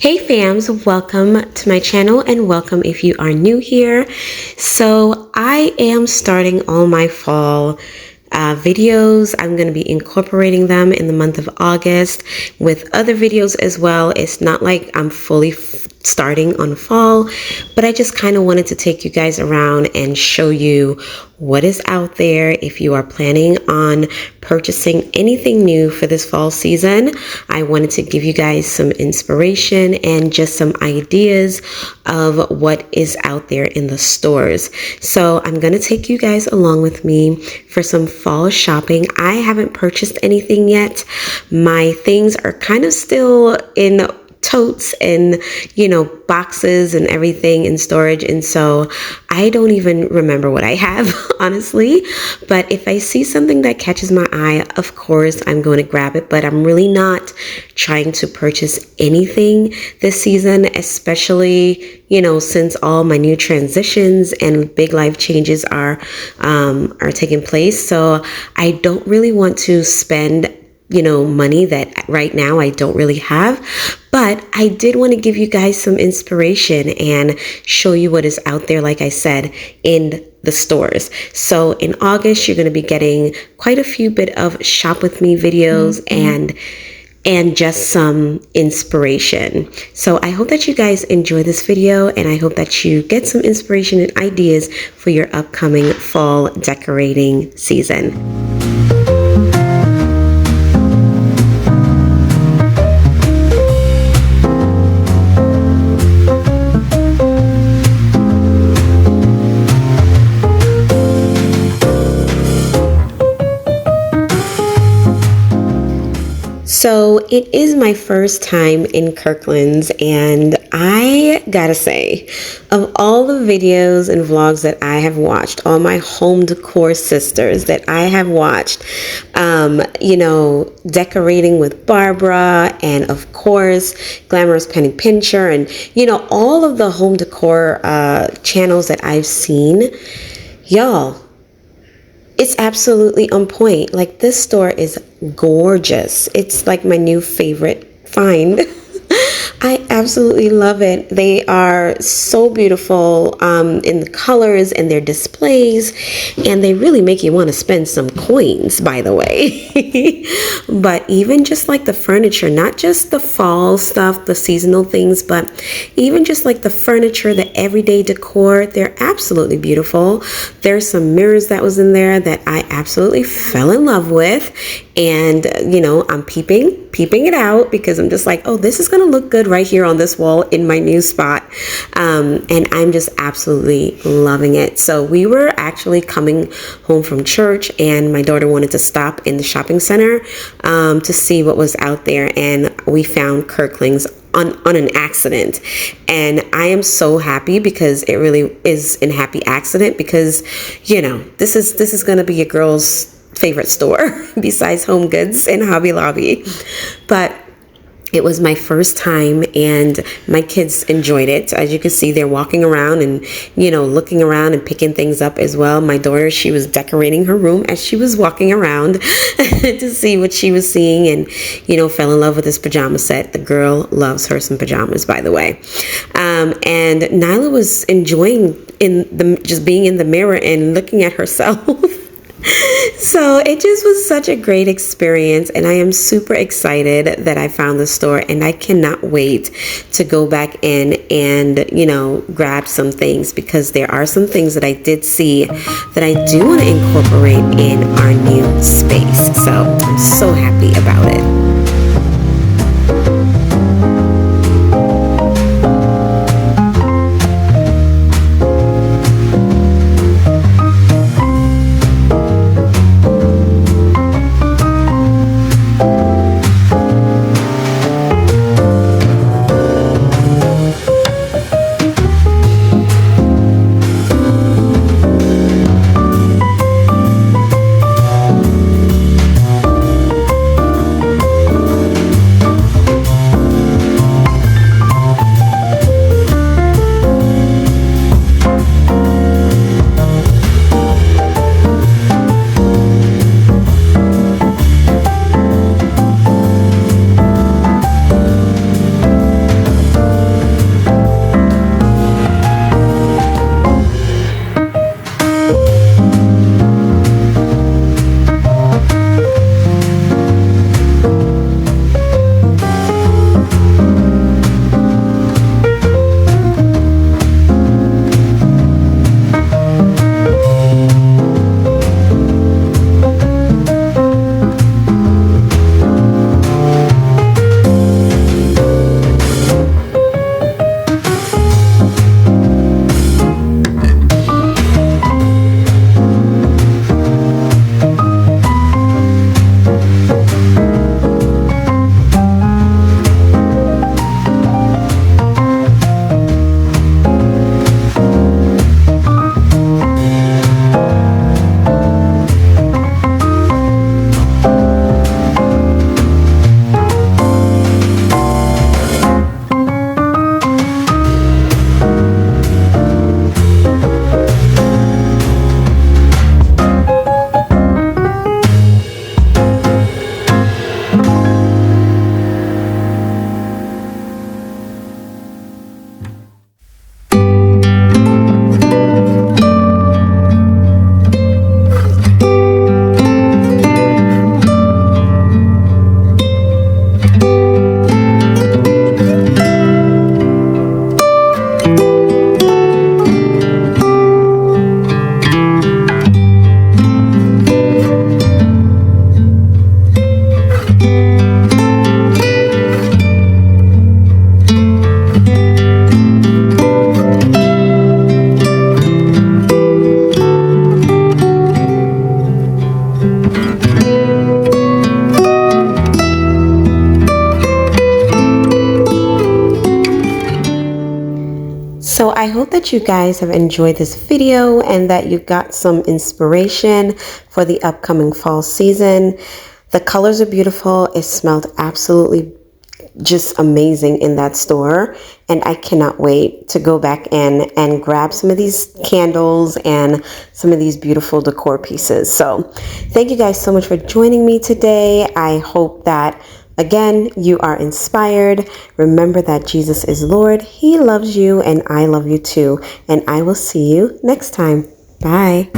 Hey fams, welcome to my channel and welcome if you are new here. So I am starting all my fall videos. I'm going to be incorporating them in the month of August with other videos as well. It's not like I'm fully starting on fall, but I just kind of wanted to take you guys around and show you what is out there. If you are planning on purchasing anything new for this fall season, I wanted to give you guys some inspiration and just some ideas of what is out there in the stores. So I'm going to take you guys along with me for some fall shopping. I haven't purchased anything yet. My things are kind of still in totes and boxes and everything in storage, and so I don't even remember what I have honestly. But if I see something that catches my eye, of course I'm going to grab it, but I'm really not trying to purchase anything this season, especially since all my new transitions and big life changes are taking place. So I don't really want to spend money that right now I don't really have. But I did want to give you guys some inspiration and show you what is out there, like I said, in the stores. So in August, you're going to be getting quite a few bit of shop with me videos and just some inspiration. So I hope that you guys enjoy this video, and I hope that you get some inspiration and ideas for your upcoming fall decorating season. So it is my first time in Kirkland's, and I gotta say, of all the videos and vlogs that I have watched, all my home decor sisters that I have watched, decorating with Barbara, and of course, Glamorous Penny Pincher, and all of the home decor channels that I've seen, y'all, it's absolutely on point. Like, this store is gorgeous. It's like my new favorite find. I absolutely love it. They are so beautiful in the colors and their displays, and they really make you want to spend some coins, by the way. But even just like the furniture, not just the fall stuff, the seasonal things, but even just like the furniture, the everyday decor, they're absolutely beautiful. There's some mirrors that was in there that I absolutely fell in love with, and I'm peeping it out because I'm just like, oh, this is gonna look good right here on this wall in my new spot, and I'm just absolutely loving it. So we were actually coming home from church, and my daughter wanted to stop in the shopping center to see what was out there, and we found Kirkland's on an accident. And I am so happy because it really is a happy accident, because this is gonna be a girl's favorite store besides Home Goods and Hobby Lobby. But it was my first time, and my kids enjoyed it. As you can see, they're walking around and looking around and picking things up as well. My daughter, she was decorating her room as she was walking around to see what she was seeing, and fell in love with this pajama set. The girl loves her some pajamas, by the way. And Nyla was enjoying just being in the mirror and looking at herself. So it just was such a great experience, and I am super excited that I found the store, and I cannot wait to go back in and grab some things, because there are some things that I did see that I do want to incorporate in our new space. So I'm so happy about it. So I hope that you guys have enjoyed this video and that you got some inspiration for the upcoming fall season. The colors are beautiful. It smelled absolutely just amazing in that store, and I cannot wait to go back in and grab some of these candles and some of these beautiful decor pieces. So thank you guys so much for joining me today. I hope that again you are inspired. Remember that Jesus is Lord. He loves you and I love you too, and I will see you next time. Bye.